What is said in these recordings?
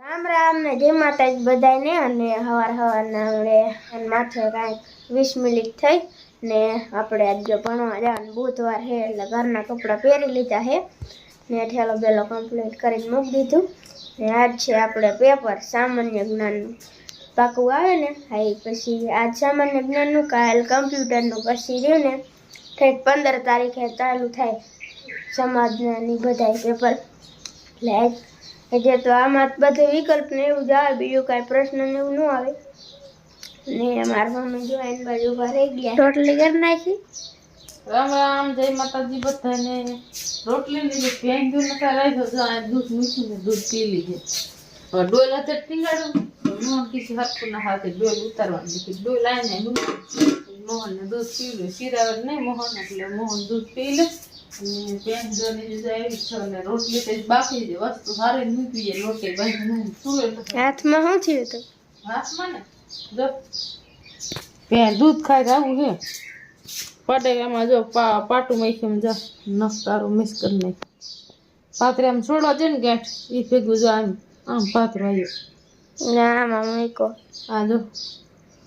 રામ રામ ને જય માતાજી બધાને અને હવારના આપણે માથે કાંઈક 20 મિનિટ થઈ ને આપણે આજ જો ભણવા જવાનું બુધવાર છે એટલે ઘરના કપડાં પહેરી લીધા છે ને ઠેલો બેલો કમ્પ્લીટ કરીને મૂકી દીધું ને આજ છે આપણે પેપર સામાન્ય જ્ઞાનનું પાકું આવે ને હા પછી આજ સામાન્ય જ્ઞાનનું કાલ કમ્પ્યુટરનું પછી રહ્યું ને ઠેઠ 15 તારીખે ચાલુ થાય સમાજની બધાય પેપર એટલે એટલે તો આમાં બધું વિકલ્પ ને એવું જ આવે બીજું કાંઈ પ્રશ્ન ને એવું ન આવે ને મારા મમ્મી જો એની બાજુ ઉભા રહી ગયા રોટલી કરી નાખી રામ રામ જય માતાજી બધાને રોટલી ની પેંગ્યું નતા રાખ્યો તો આ દૂધ મીઠું ને દૂધ પી લીધે હવે ડોલ હાથે ટીંગાડું મોહન કીધું હાથું ના હાથે ડોલ ઉતારવાની દીધી ડોલ આવીને મોહન ને દૂધ પી લે શિરાવર નહીં મોહન એટલે મોહન દૂધ પી લે અને પેંગ્યુંની જે આવી છે અને રોટલી તે બાકી છે વસ્તુ સારી મૂકી છે લોટે બાંધીને સુવે હાથમાં શું થયું હતું હાથમાં ને જો પેં દૂધ ખાઈ આવું છે પડે એમાં જો પાટું મેખીને જા નખ તારું મિસ કરી નાખ પાત્રે આમ છોડવા છે ને ગાંઠ એ ભેગું જો આમ પાત્રો આવ્યો ના આમાં મૂકો આ જો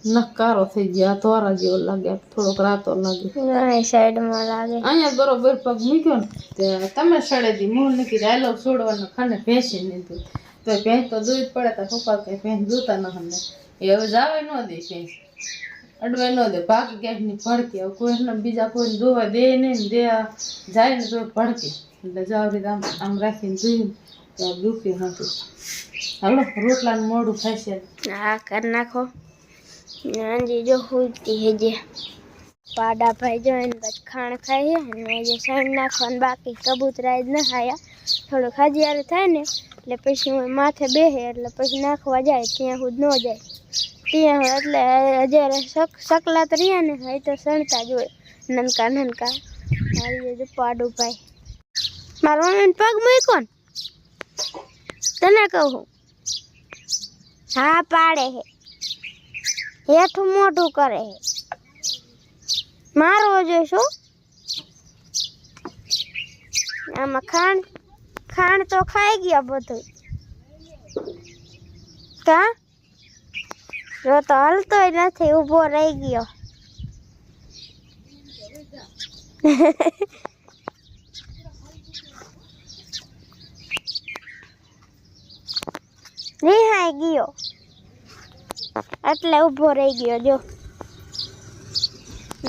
નખ કારો થઈ ગયો આ તોરા જેવો લાગે થોડોક રાતો લાગે ના સાઈડમાં લાગે અહીંયા બરોબર પગ મૂક્યો ને તે તમે સડેથી મૂળ નીકળી રાયલો છોડવાનો ખાને ભેંસી લીધું તો ભેંસ તો દૂધ પડે તો પપ્પા કઈ ભેંસ દૂતા ન ખંડે એ હવે જાવે ન દે ભેંસ અડવાય ન દે ભાગી ક્યાંકની ભડકે કોઈને બીજા કોઈને જોવા દે નહીં ને દે જાય ને તો ભડકે એટલે જાવ રીતે આમ રાખીને જોયું તો દુખી હતું હાલો રોટલાનું મોડું થાય છે હા કરી નાખો હાજી જો હુતી હે જે પાડા ભાઈ જો એને બસ ખાણ ખાઈ છે અને જે સાઈડ નાખવાનું બાકી કબૂતરા જ ન ખાયા થોડું ખાજીયારે થાય ને એટલે પછી હું માથે બેસે એટલે પછી નાખવા જાય ત્યાં સુધી ન જાય ત્યાં એટલે જ્યારે સકલાત રહ્યા ને એ તો સણતા જ હોય નનકા નનકા હારી જો પાડું ભાઈ મારા મમ્મીને પગ મૂક્યો ને તને કહું હા પાડે હે હેઠું મોઢું કરે હે મારવો જોઈશું આમાં ખાંડ તો ખાઈ ગયા બધું કા જો તો હલતોય નથી ઊભો રહી ગયો રિહાઈ ગયો એટલે ઊભો રહી ગયો જો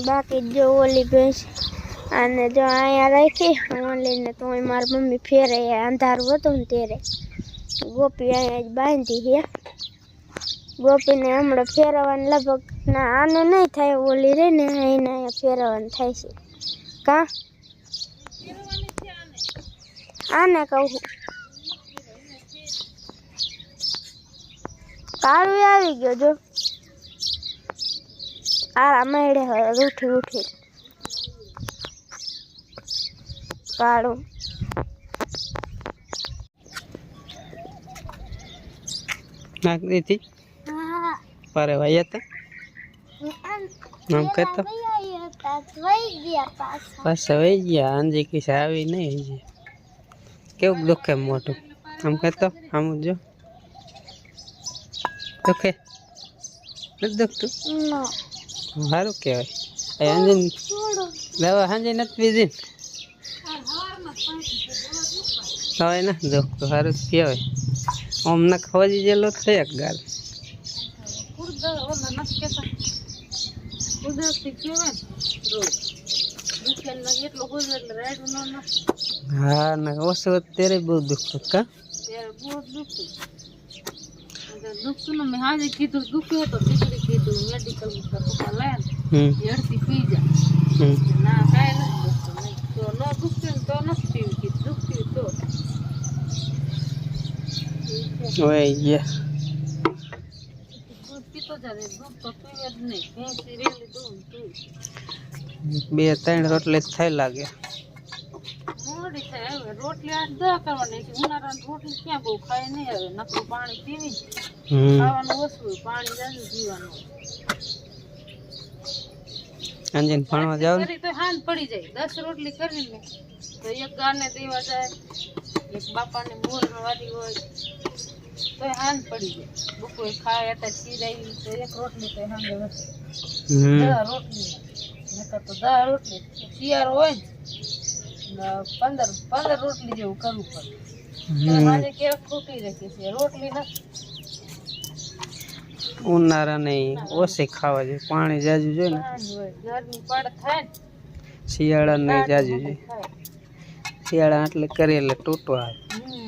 બાકી જો ઓલી ભેંસ અને જો અહીંયા રાખી ઓલીને તો મારી મમ્મી ફેરે અંધારું હતું ને ત્યારે ગોપી અહીંયા જ બાંધી છે ગોપીને હમણાં ફેરવવાનું લગભગ ના આને નહીં થાય ઓલી રે ને એને અહીંયા ફેરવવાનું થાય છે કા આને કહું કાળું આવી ગયો જો આ મેળે ઉઠી કાળું નાખ દીધી પારે ભાઈ હતા નામ કહેતો પાછા વહી ગયા અંજી કિસે આવી નહીં હજી કેવું દુખે મોટું આમ કહેતો આમ જો દુખે નથી દુખતું સારું કહેવાય અંજી દવા સાંજે નથી પીધી હવે નથી દુખતું સારું કહેવાય ઓમ ન ખવાજી જેલો છે એક ગાલ હા ના ઓછું અત્યારે બહુ દુખતું કા દુખતું ને મેં હાજે કીધું દુખ્યું હતો દીકરી કીધું મેડિકલ પપ્પા લાયા અડધી પી જા ના કાંઈ નથી દુખતું તો ન દુખતું ને તો નથી પીવું કીધું દુખતું તો હોય ગયા દૂધ પીતો જાય દૂધ તો પીવે જ નહીં ભેંસી રેલી દૂધ તું 2-3 રોટલી થાય લાગે મોડી થાય હવે રોટલી આજ દા કરવાની છે ઉનાળાની રોટલી ક્યાં બહુ ખાય નહીં હવે નકરું પાણી પીવી ખાવાનું ઓછું પાણી જાજુ પીવાનું અંજીને ભણવા જાવ તો હાન પડી જાય 10 રોટલી કરીને તો એક ગાને દેવા જાય એક બાપાને મોર વાળી હોય તો હાન પડી જાય. બપોરે ખાય એટલે સિરાઈ તો એક રોટલી તો હાંજે વધે. હમ 10 રોટલી નકર તો 10 રોટલી શિયાળો હોય ને 15 રોટલી જેવું કરવું પડે. તો હાંજે કેક ખૂટી રાખી છે રોટલી નથી. ઉનાળા નહીં ઓછી ખાવા જોઈએ, પાણી જાજુ જોઈએ ને. પાણી હોય ગરમી પડે થાય ને શિયાળા નહીં જાજુ બધું જોઈએ. થાય. શિયાળા એટલે કરી એટલે તૂટવા આવે.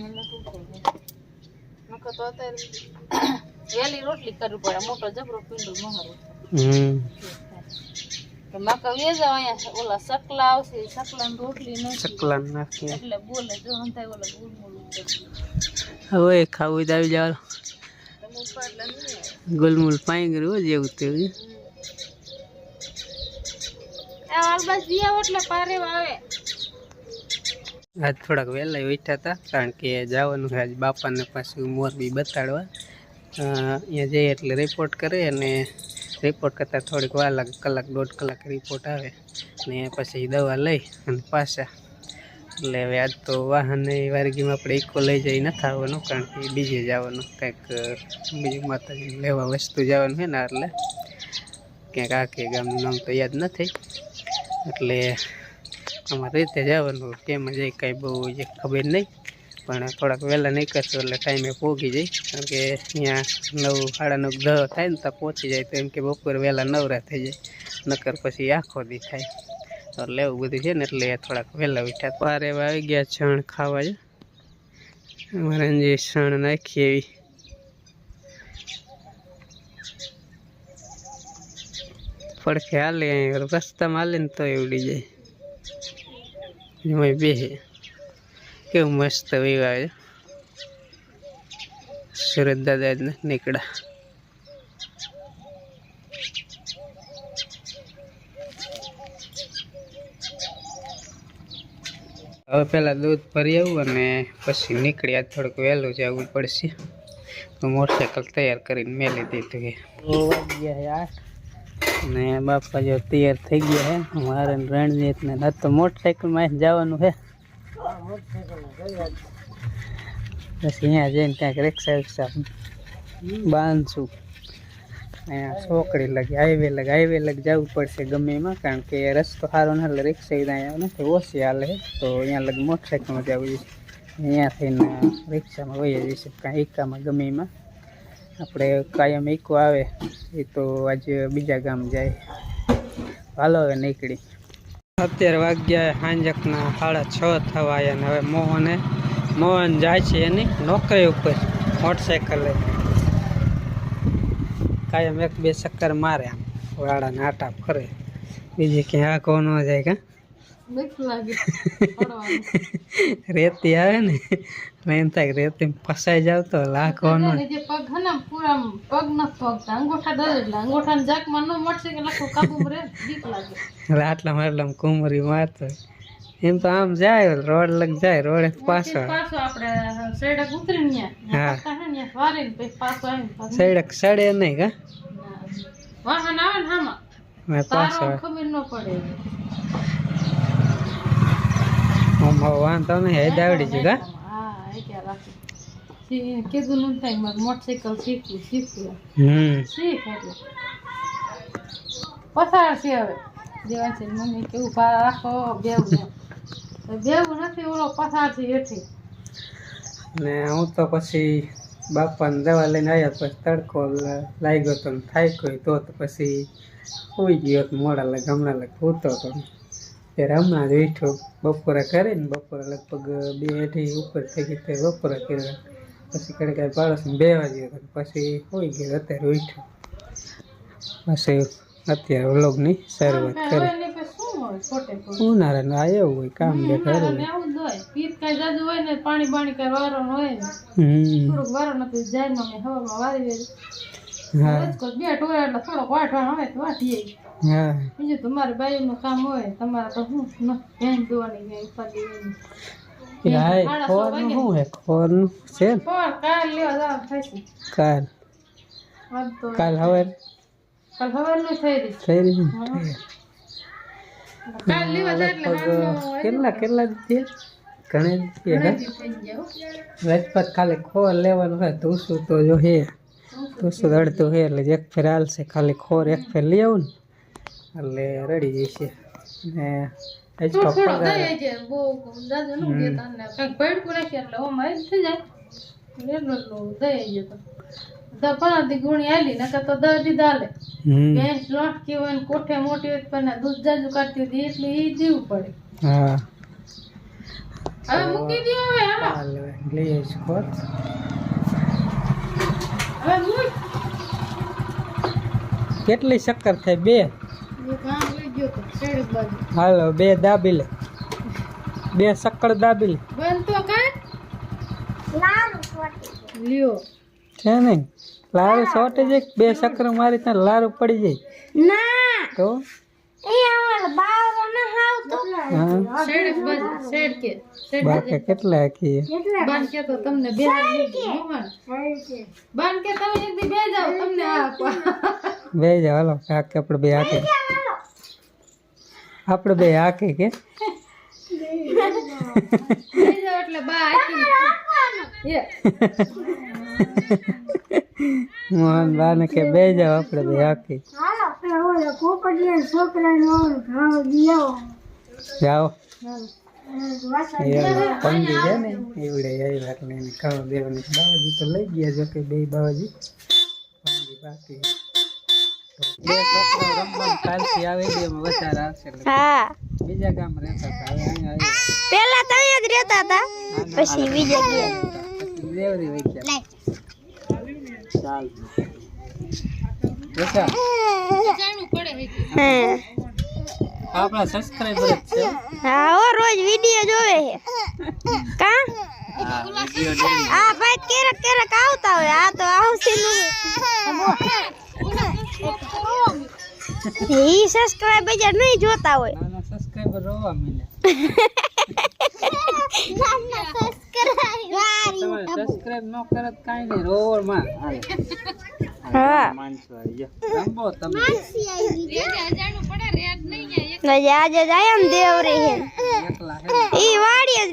એટલે તૂટે નકર તો અત્યારે વહેલી રોટલી કરવી પડે. મોટો જબરો પીંડો મહારો કે મકા વેજા અહીંયા ઓલા સકલા આવશે સકલા રોટલી નથી ચકલા નાખીએ એટલે બોલે જો હંતાય ઓલા ગુલમુલ હવે ખાવું જ આવી જવાનું. તમે ઉપાડલા નહીં ગુલમુલ પાઈ ગયું જેવું તેવું. આ આલબાસ દિયા એટલે પારે આવે. આજ થોડાક વહેલા ઉઠ્યા હતા કારણ કે જવાનું છે આજ બાપાને પાછું મોરબી બતાડવા. અહીંયા જઈએ એટલે રિપોર્ટ કરે અને રિપોર્ટ કરતાં થોડીક વાર લાગે, કલાક 1.5 કલાક રિપોર્ટ આવે ને પછી દવા લઈ અને પાછા. એટલે હવે આજ તો વાહને વારગીમાં આપણે ઇકો લઈ જઈ નથી આવવાનું કારણ કે બીજે જવાનું કંઈક બીજું માતાજીને લેવા વસ્તુ જવાનું છે ને એટલે ક્યાંક આખે ગામનું નામ તો યાદ નથી એટલે અમારી રીતે જવાનું. કેમ જઈ કાંઈ બહુ જે ખબર નહીં પણ થોડાક વહેલા નીકળશું એટલે ટાઈમે પહોંચી જઈ કારણ કે અહીંયા 9, સાડા 9, 10 થાય ને ત્યાં પહોંચી જાય તો એમ કે બપોરે વહેલા નવરા થઈ જાય નકર પછી આખો દી થાય એટલે એવું બધું છે ને એટલે થોડાક વહેલા ઉઠ્યા. પારે આવી ગયા છણ ખાવા છે અમારે જે છણ નાખી એવી પડખે હાલે અહીં રસ્તામાં હાલે ને તો ઉડી જાય એમાં બે કેવું મસ્ત વિવાહ છે. સુરત દાદા જ નીકળ્યા. હવે પેલા દૂધ ભરી આવું અને પછી નીકળી. આજ થોડુંક વહેલું જવું પડશે તો મોટરસાઇકલ તૈયાર કરીને મેલી દીધું છે. વાગ્યા 8 ને બાપા જો તૈયાર થઈ ગયા છે મારે રણજીત ને. ના તો મોટરસાઇકલમાં જવાનું છે પછી અહીંયા જઈને ક્યાંક રિક્ષા બાંધશું. અહીંયા છોકરી લગી હાઈવે લગ જવું પડશે ગમે એમાં કારણ કે રસ્તો સારો ના એટલે રિક્ષા અહીંયા નથી ઓછી હાલે તો અહીંયા લગ મોટરસાઇકલમાં જવું જોઈએ. અહીંયા થઈને રિક્ષામાં વહી જઈશે કાંઈ એકામાં ગમે એમાં. આપણે કાયમ ઈકો આવે એ તો આજે બીજા ગામ જાય. હાલો હવે નીકળી. અત્યારે વાગ્યા સાંજકના 6:30 થવા આવ્યા ને હવે મોહન જાય છે એની નોકરી ઉપર મોટરસાઇકલ લઈ. કાયમ 1-2 ચક્કર મારે આમ વાળાને આટા ફરે બીજી ક્યાં આખો ન જાય કા રેતી આવે ને એમ થાય રેતી ફસાઈ જાવ તો લાખો નો જે પગ હે ને પૂરા પગ ન પગતા અંગૂઠા દે એટલે અંગૂઠાને જાકમાં ન મળશે કે લખો કાબુમાં રહે બીક લાગે. આટલા કુમરી મારતો એમ તો આમ જાય રોડ લગ જાય રોડે પાછો આપણે સડક ઉતરીને હા વારીને પછી પાછો આવીને સડક સડે નહીં કા વાહન આવે ને આમાં પાછો ખબર ન પડે. વાંધો નહીં હેડ આવડી ગયું કા. હા એ ક્યાં રાખી કીધું ન થાય મારે મોટરસાઇકલ શીખવું શીખ એટલે પસાર છે હવે દેવા છે મમ્મી કેવું ભાર રાખો બેવું નથી ઓલો પસાર છે એથી. ને હું તો પછી બાપાને દવા લઈને આવ્યા પછી તડકો લાગ્યો તો થાય કોઈ તો પછી સુઈ ગયો મોડા લગ હમણાં લગ સૂતો હતો ત્યારે હમણાં જ ઉઠ્યો બપોરે કરે ને બપોરે લગભગ 2 અઢી ઉપર થઈ ગઈ ત્યારે બપોરે કર્યા પછી કડે કાંઈ પાડોશને 2 વાગ્યો હતો પછી સુઈ ગયો અત્યારે ઉઠ્યો પછી અત્યારે વ્લોગની શરૂઆત કરી. ઉનાળાનું આ એવું હોય કામ દેખાડવું પાણી બાણી કઈ વારો હોય ને થોડુંક વારો નથી જાય મમ્મી હવામાં વારી દે. હા 2 ટોળા એટલે થોડોક વાટવાનો હોય તો વાટી જાય. હા બીજું તમારે બાયુનું કામ હોય તમારે તો શું ધ્યાન દોવાની ઉપાધિ ખોરનું શું હે ખોરનું છે ને કાલ લેવા જવાનું થશે. કાલ હવે કાલ હવાનું થઈ રહી થઈ રહી કાલ લેવા જાય એટલે કેટલા દીધી ઘણી છે ઘણી થઈ જાય હો. રાજપાત ખાલી ખોર લેવાનું હોય ધૂસું તો જો હે ધૂસું અડધું હે એટલે એક ફેર હાલશે ખાલી ખોર એક ફેર લઈ આવું ને એટલે રેડી જશે ને થોડો થોડો દઈ છે બહુ જાજુ ન દેતા ને કંઈક ભેડકું રાખીએ એટલે ઓમ આવી થઈ જાય એટલું દઈ છે તો 15 દી ગુણી આલી નકર તો 10 દી દાલે ભેંસ લોટકી હોય ને કોઠે મોટી હોય પણ દૂધ જાજુ કાઢતી હતી એટલે ઈ જીવું પડે હા હવે મૂકી દો હવે આમાં હાલ લઈ આવીશ ખોર હવે મૂક કેટલી શક્કર થાય બે કામ લઈ ગયો તો શેડ બાજુ હાલો બે દાબી લે બે શક્કર દાબી લે બંધ તો કાંઈ લારું છોટી લ્યો છે નહીં લારું સોટે જાય બે શક્કર મારી ત્યાં લારું પડી જાય ના તો એ અમાર બાવો ન હાવતો હા શેડ બાજુ શેડ કે શેડ બાકી કેટલા આખી બાન કે તો તમને બે બાન કે તમે એક દી બે જાવ તમને આ આપવા બે જાવ હાલો કાકે આપણે બે આખી આપણે બે આખી કે બે જાવ એટલે બા આખી એ મોહન બાને કે બે જાવ આપણે બે આખી હાલો ઓલો પોપડિયા છોકરાનો ઘાવ દિયો જાઓ વાસણ પંડી છે ને એવડે આવ્યા એટલે એને ખાવા દેવાની બાવાજી તો લઈ ગયા જો કે બે બાવાજી પંડી બાકી બે છોકરા રમવા કાલથી આવી ગઈ એમાં વધારે આવશે એટલે હા બીજા ગામ રહેતા હતા હવે અહીંયા આવ્યા પેલા તો અહીંયા જ રહેતા હતા પછી બીજે ગયા પછી દેવરી વઈ ગયા ચાલ બેટા જાણવું પડે હા આપણા સબસ્ક્રાઇબર જ છે હા હો રોજ વિડિયો જોવે છે કા હા વિડિયો ડેલી આ ભાઈ કેરક આવતા હોય આ તો આવશે નું ઈ સબસ્ક્રાઇબર જ નહીં જોતા હોય નાના સબસ્ક્રાઇબર રોવા મળે તમારે સબસ્ક્રાઇબ ન કરત કાઈ નહીં રોવર માં હા માનસો આવી ગયા રંબો તમે જાણવું પડે રેડ નહીં આજે જાય એમ દેવરે હે એકલા હે ઈ વાડીએ જ